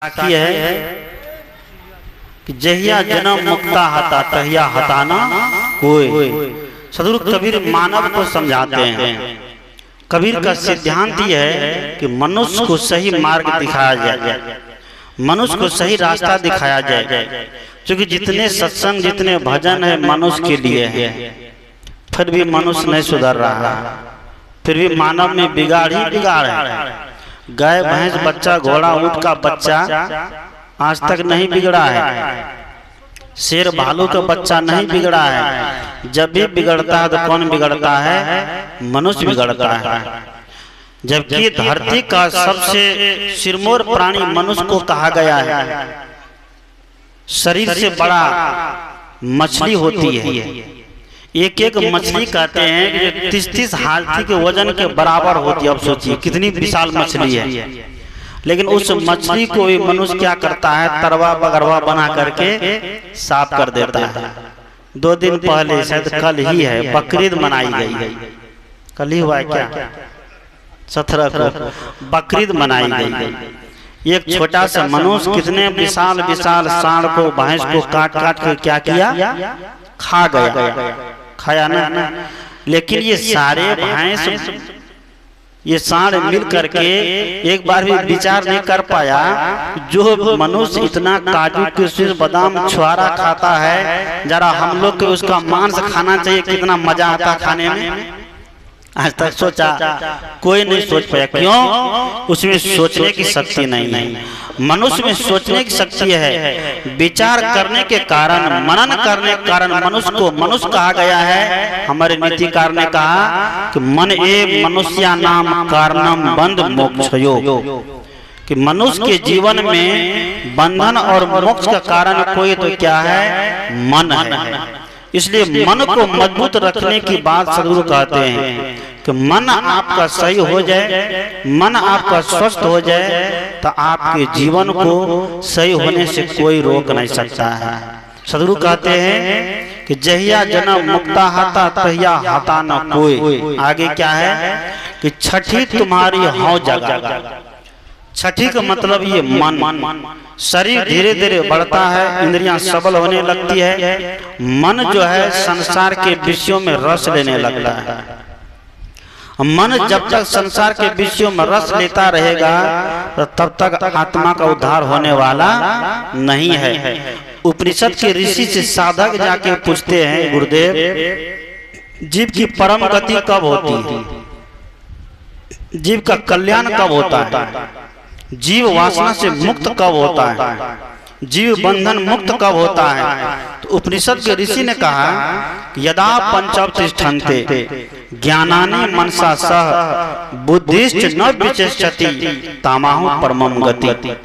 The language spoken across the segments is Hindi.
बाकी है कि जहिया जन्म मुक्ता हता तहिया हताना कोई। सदगुरु कबीर मानव को समझाते हैं। कबीर का सिद्धांत यह है कि मनुष्य को सही मार्ग दिखाया जाए, मनुष्य को सही रास्ता दिखाया जाए। क्योंकि जितने सत्संग जितने भजन है मनुष्य के लिए है, फिर भी मनुष्य नहीं सुधर रहा है, फिर भी मानव में बिगाड़ ही बिगाड़ है। गाय भैंस बच्चा घोड़ा ऊंट का बच्चा आज तक नहीं बिगड़ा है, शेर भालू का बच्चा नहीं बिगड़ा है। जब भी बिगड़ता है तो कौन बिगड़ता है? मनुष्य बिगड़ता है। जबकि धरती का सबसे सिरमौर प्राणी मनुष्य को कहा गया है। शरीर से बड़ा मछली होती है, एक एक मछली कहते हैं कि 30-30 हाथी के वजन के बराबर होती है। अब सोचिए कितनी विशाल मछली है, लेकिन उस मछली को भी मनुष्य क्या करता है? तरवा बगरवा बना करके साफ कर देता है। 2 दिन पहले शायद कल ही है बकरीद मनाई गई, कल ही हुआ है क्या? 17 को बकरीद मनाई गई। एक छोटा सा मनुष्य कितने विशाल विशाल सांड को भैंस को काट काट कर क्या किया? खा गया, खाया ना। लेकिन ये सारे भैंस ये सांड मिल करके एक बार भी विचार नहीं कर पाया, जो मनुष्य इतना काजू किशमिश बादाम छुआरा खाता है, जरा हम लोग को उसका मांस खाना चाहिए, कितना मजा आता खाने में। आज तक सोचा कोई नहीं सोच पाया। क्यों? उसमें सोचने की शक्ति नहीं है। मनुष्य में सोचने की शक्ति है, विचार करने के कारण, मनन करने के कारण मनुष्य को मनुष्य कहा गया है। हमारे नीतिकार ने कहा कि मन एव मनुष्या नाम कारणम बंध मोक्षयो, कि मनुष्य के जीवन में बंधन और मोक्ष का कारण कोई तो क्या है? मन है। इसलिए मन को मजबूत रखने की बात सदगुरु कहते हैं कि मन आपका सही हो जाए, मन आपका स्वस्थ हो जाए, तो आपके जीवन को सही होने से कोई रोक नहीं सकता है। सदगुरु कहते हैं कि जहिया जन्म मुक्ता हता तहिया हता न कोई। आगे क्या है कि छठी तुम्हारी हौ जगह। छठी का मतलब ये मन। शरीर धीरे धीरे बढ़ता है, इंद्रियां सबल होने लगती है, मन जो है संसार के विषयों में रस लेने लगता है। मन जब तक संसार के विषयों में रस लेता रहेगा तो तब तक आत्मा का उद्धार होने वाला नहीं है। उपनिषद के ऋषि से साधक जाके पूछते हैं, गुरुदेव जीव की परम गति कब होती है? जीव का कल्याण कब होता है? जीव वासना से मुक्त कब होता है? जीव बंधन मुक्त कब होता है? तो उपनिषद के ऋषि ने कहा यदा पंचवतिष्ठन्ते ज्ञानानि मनसा सह बुद्धिश्च न विचेष्यति तामाहु परमं गति।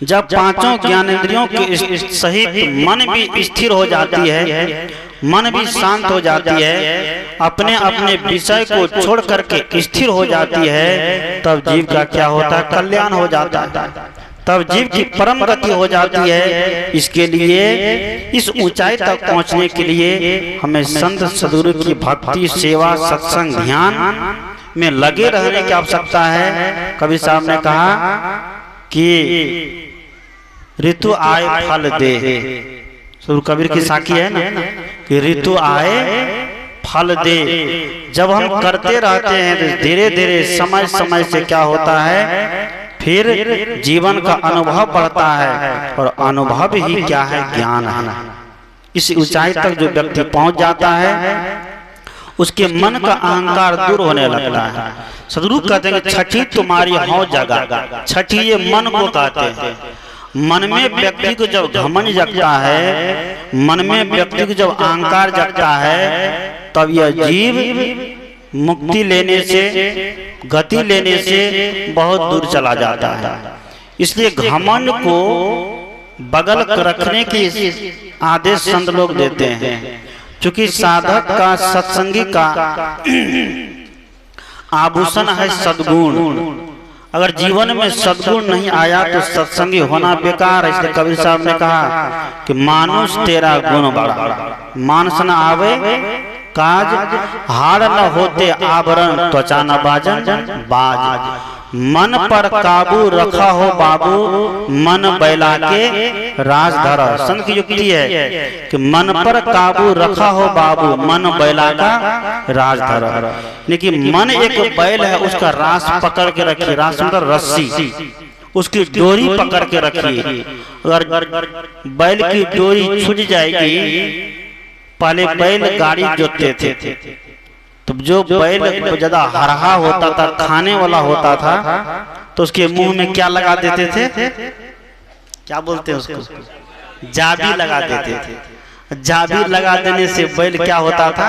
जब पांचों ज्ञानेंद्रियों के सहित मन भी स्थिर हो जाती है, मन भी शांत हो जाती है, अपने अपने विषय को छोड़ करके स्थिर हो जाती है, तब जीव का क्या होता है? कल्याण हो जाता है, तब जीव की परम गति हो जाती है। इसके लिए इस ऊंचाई तक पहुंचने के लिए हमें संत सदगुरु की भक्ति सेवा सत्संग ध्यान में लगे रहने की आवश्यकता है। कबीर साहब ने कहा कि ऋतु आए फल दे। सदगुरु कबीर की साखी है ना कि ऋतु आए फल दे। जब हम करते रहते हैं तो धीरे धीरे समय समय से क्या होता है? फिर जीवन का अनुभव बढ़ता है, और अनुभव ही क्या है? ज्ञान है। इस ऊंचाई तक जो व्यक्ति पहुंच जाता है उसके मन का अहंकार दूर होने लगता है। सदगुरु कहते हैं छठी तुम्हारी हौ जगह। छठी ये मन को कहते हैं। मन में व्यक्ति को जब घमंड जगता है, मन में व्यक्ति को जब अहंकार जगता है, तब यह जीव मुक्ति लेने से, गति लेने से बहुत दूर चला जाता है। इसलिए घमंड को बगल रखने की आदेश संत लोग देते हैं। क्योंकि साधक का सत्संगी का आभूषण है सद्गुण। अगर जीवन में सद्गुण नहीं आया तो सत्संगी होना बेकार है। इसलिए कबीर साहब ने कहा कि मानुष तेरा गुण बड़ा, मानस न आवे काज, हाड़ न होते आवरण, त्वचा न बाजन बाज। मन पर काबू रखा हो बाबू, मन बैला के राज धरा। संत की युक्ति है कि मन पर काबू रखा हो बाबू, मन बैला का राज धरा। लेकिन मन एक बैल है, उसका रास पकड़ के रखिए। रास मतलब रस्सी, उसकी डोरी पकड़ के रखिए। अगर बैल की डोरी छूट जाएगी, पहले बैल गाड़ी जोतते थे, तो जो बैल ज्यादा हरहा होता था, खाने वाला होता था, तो उसके मुंह में क्या लगा देते थे, क्या बोलते हैं उसको, जाबी लगा देते थे। जाबी लगा देने से बैल क्या होता था,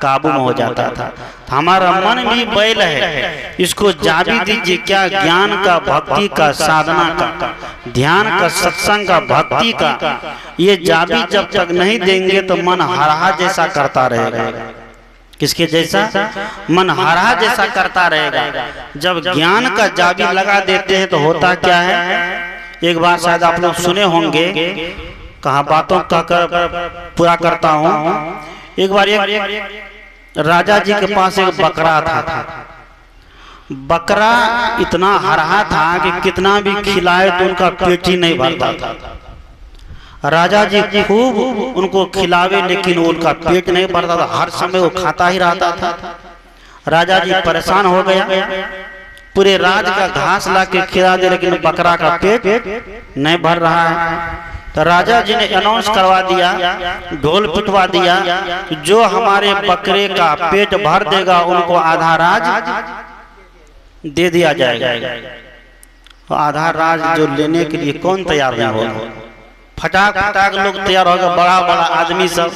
काबू में हो जाता था। हमारा मन भी बैल है, इसको जाबी दीजिए। क्या ज्ञान का, भक्ति का, साधना का, ध्यान का, सत्संग का, भक्ति का, ये जाबी जब तक नहीं देंगे तो मन हरहा जैसा करता रहेगा। किसके जैसा, मन हरहा जैसा करता रहेगा। जब ज्ञान का जाबी लगा देते हैं तो होता क्या है, एक बार शायद आप लोग सुने होंगे, कहा बातों का पूरा करता हूँ। एक बार एक राजा जी के पास एक बकरा था। बकरा इतना हरहा था कि कितना भी खिलाए तो उनका पेट ही नहीं भरता था। राजा जी खूब उनको खिलावे, लेकिन उनका पेट नहीं भरता था, हर समय वो खाता ही रहता था। राजा जी परेशान हो गया, पूरे राज का घास ला के खिला दे, लेकिन बकरा का पेट नहीं भर रहा है। तो राजा जी ने अनाउंस करवा दिया, ढोल पिटवा दिया, जो हमारे बकरे का पेट भर देगा उनको आधा राज दे दिया जाएगा। आधा राज जो लेने के लिए कौन तैयार नहीं होगा। फटाक फटाक लोग तैयार हो गए, बड़ा बड़ा आदमी सब।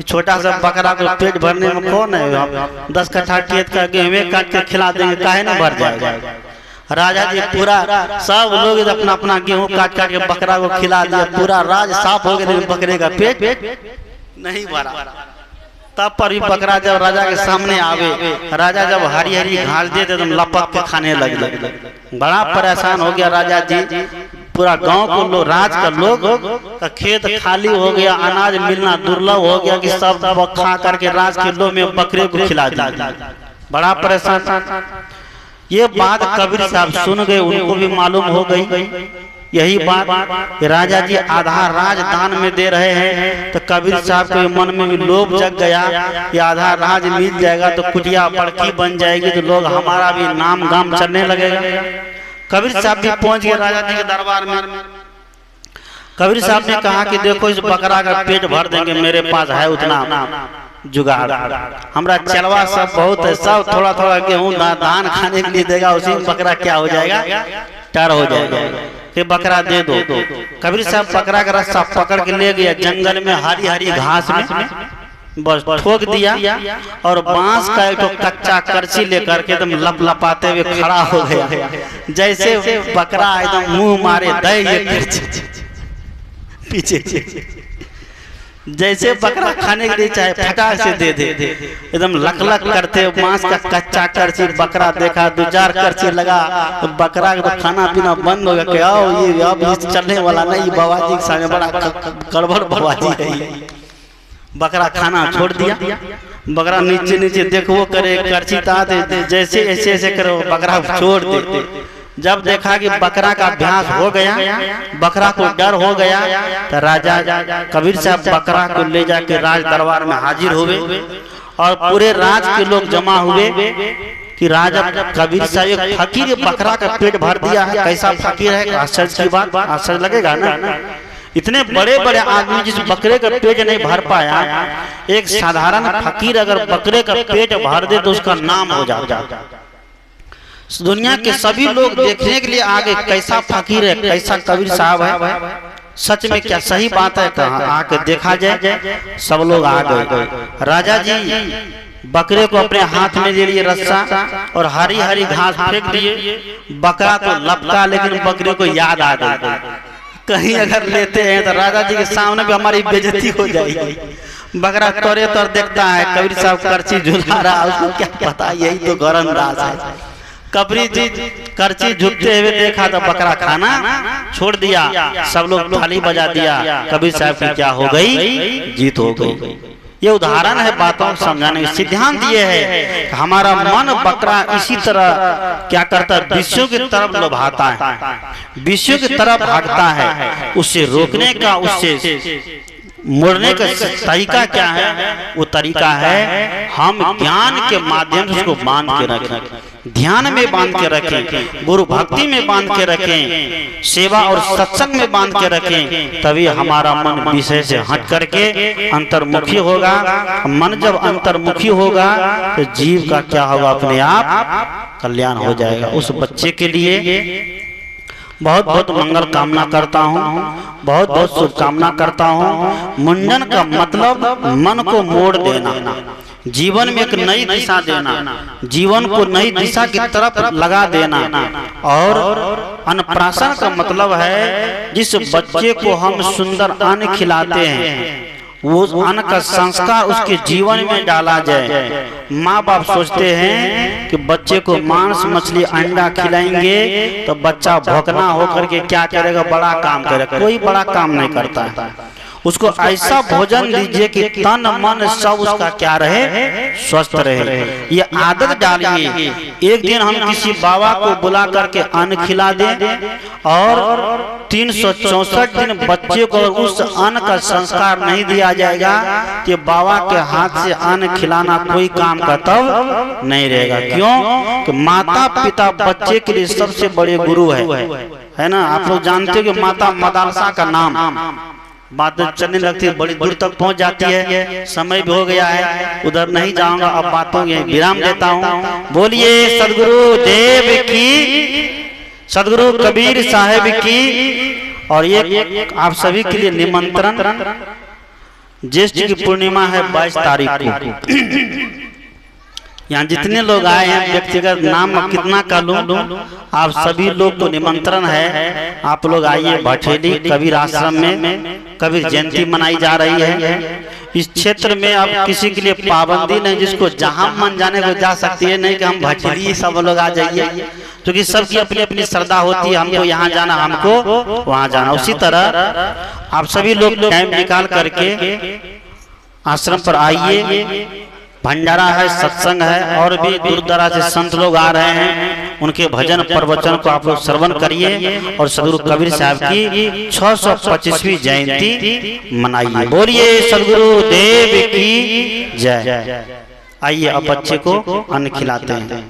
छोटा सा बकरा को पेट भरने में कौन है, 10 कट्ठा खेत का गेहूं काट के खिला देंगे, काहे ना भर जाएगा। राजा जी पूरा सब लोग अपना अपना गेहूं काट काट के बकरा को खिला दिया, पूरा राज साफ हो गया, बकरे का पेट नहीं भरा। तब पर भी बकरा जब राजा के सामने आवे, राजा जब हरी हरी घास दे तो लपक के खाने लगे। बड़ा परेशान हो गया राजा जी। पूरा गांव को लोग, राज का लोग का खेत खाली हो गया, अनाज मिलना दुर्लभ हो गया कि सब खा करके राज के लोग में बकरे को खिला दिया। बड़ा परेशान। ये बात कबीर साहब सुन गए, उनको भी मालूम हो गई यही बात, राजा जी आधा राज दान में दे रहे हैं। तो कबीर साहब के मन में भी लोभ जग गया कि आधा राज मिल जाएगा तो कुटिया बड़की बन जाएगी, तो लोग हमारा भी नाम गाम चलने लगेगा। कबीर साहब भी पहुंच गए राजा जी के दरबार में। कबीर साहब ने कहा कि देखो इस बकरा का पेट भर देंगे, मेरे पास है उतना जुगाड़, हमरा चलवा सब बहुत है, सब थोड़ा थोड़ा गेहूं दान खाने के लिए देगा, उसी में बकरा क्या हो जाएगा, टर हो जाएगा, कि बकरा दे दो। कबीर साहब बकरा का रस्सा पकड़ के ले गया, जंगल में हरी हरी घास में बस ठोक दिया, और बांस का एक कच्चा करची लेकर के एकदम लप लपाते हुए खड़ा हो गया। जैसे बकरा एकदम मुंह मारे दे पीछे, जैसे बकरा खाने के लिए चाहे फटाक से दे दे, एकदम लक लक करते बांस का कच्चा करची। बकरा देखा, 2-4 करची लगा, तो बकरा का तो खाना पीना बंद हो गया कि आओ ये अब चलने वाला नहीं, बाबाजी के सामने बड़ा गड़बड़ बाबाजी है। बकरा खाना छोड़ दिया। बकरा नीचे नीचे देखो करे, करची ताते, जैसे ऐसे ऐसे करो बकरा छोड़ दे। जब देखा कि बकरा का अभ्यास हो गया, बकरा को डर हो गया, तो राजा कबीर साहब बकरा को ले जाके राज दरबार में हाजिर हुए, और पूरे राज के लोग जमा हुए कि राजा कबीर साहब एक फकीर बकरा का पेट भर दिया है। कैसा फकीर है, आश्चर्य की बात, आश्चर्य लगेगा ना। इतने बड़े बड़े आदमी जिस बकरे का पेट नहीं भर पाया, एक साधारण फकीर अगर बकरे का पेट भर दे तो उसका नाम हो जाता। दुनिया के सभी लोग देखने के लिए आ गए, कैसा फकीर है, कैसा कबीर साहब है, सच में क्या सही बात है, कहाँ आके देखा जाए। सब लोग आ गए। राजा जी बकरे को अपने हाथ में ले लिए रस्सा, और हरी हरी घास फेंक दिए। बकरा तो लपका, लेकिन बकरे को याद आ गई, कहीं अगर लेते हैं तो राजा जी के सामने भी हमारी बेइज्जती हो जाएगी। बकरा तोरे तोर देखता है, कबीर साहब करची झुला रहा, उसको क्या पता यही तो गौरंदाज है। कबीर जी करची झुकते हुए देखा तो बकरा खाना छोड़ दिया। सब लोग थाली बजा दिया। कबीर साहब की क्या हो गई, जीत हो गई। ये उदाहरण है बातों को समझाने के। सिद्धांत ये है हमारा मन बकरा इसी तरह क्या करता है, विषयों की तरफ लुभाता है, विषयों की तरफ भागता है। उससे रोकने का, उससे मुड़ने का तरीका क्या है? वो तरीका है हम ज्ञान के माध्यम से उसको बांध के रखें, ध्यान में बांध के रखें, गुरु भक्ति में बांध के रखें, सेवा और सत्संग में बांध के रखें। तभी हमारा मन विषय से हट करके अंतर्मुखी होगा। मन जब अंतर्मुखी होगा तो जीव का क्या होगा, अपने आप कल्याण हो जाएगा। उस बच्चे के लिए बहुत बहुत मंगल कामना करता हूँ, बहुत बहुत शुभकामना करता हूँ। मुंडन का मतलब मन को मोड़ देना, जीवन में एक नई दिशा देना, जीवन को नई दिशा की तरफ लगा देना। और अन्नप्राशन का मतलब है जिस बच्चे को हम सुंदर अन्न खिलाते हैं वो अन्न का संस्कार उसके जीवन में डाला जाए। माँ बाप सोचते हैं कि बच्चे को मांस मछली अंडा खिलाएंगे तो बच्चा भौंकना होकर के क्या करेगा, बड़ा काम करेगा। कोई बड़ा काम नहीं करता है। उसको ऐसा भोजन दीजिए कि तन मन सब उसका क्या रहे, स्वस्थ रहे। ये आदत डालिए। एक दिन हम किसी बाबा को बुला करके अन्न खिला दें और 364 दिन बच्चे को उस अन्न का संस्कार नहीं दिया जाएगा कि बाबा के हाथ से अन्न खिलाना कोई काम का तब नहीं रहेगा। क्यों? कि माता पिता बच्चे के लिए सबसे बड़े गुरु है ना। आप लोग जानते हो कि माता मदरसा का नाम बात चलने लगती है, बड़ी दूर तक पहुंच जाती है। समय भी हो गया है, उधर नहीं जाऊंगा। अब बातों में विराम देता हूँ। बोलिए सदगुरु देव की, सदगुरु कबीर साहेब की। और ये आप सभी के लिए निमंत्रण, ज्येष्ठ की पूर्णिमा है 22 तारीख को। यहाँ जितने लोग आए हैं, व्यक्तिगत नाम कितना का लूं, आप सभी लोग को निमंत्रण है। आप लोग आइए भठेली कबीर आश्रम में कबीर जयंती मनाई जा रही है। इस क्षेत्र में अब किसी के लिए पाबंदी नहीं, जिसको जहां मन जाने को जा सकती है। नहीं कि हम भठेली सब लोग आ जाइए, क्योंकि सबकी अपनी अपनी श्रद्धा होती है। हमको यहाँ जाना, हमको वहाँ जाना। उसी तरह आप सभी लोग टाइम निकाल करके आश्रम पर आइए। भंडारा है, सत्संग है, और भी दूर दराज से संत लोग आ रहे हैं। उनके भजन प्रवचन को आप लोग श्रवण करिए और सदगुरु कबीर साहब की 625वीं जयंती मनाइए। बोलिए सदगुरु देव की जय। आइए अब बच्चे को अन्न खिलाते हैं।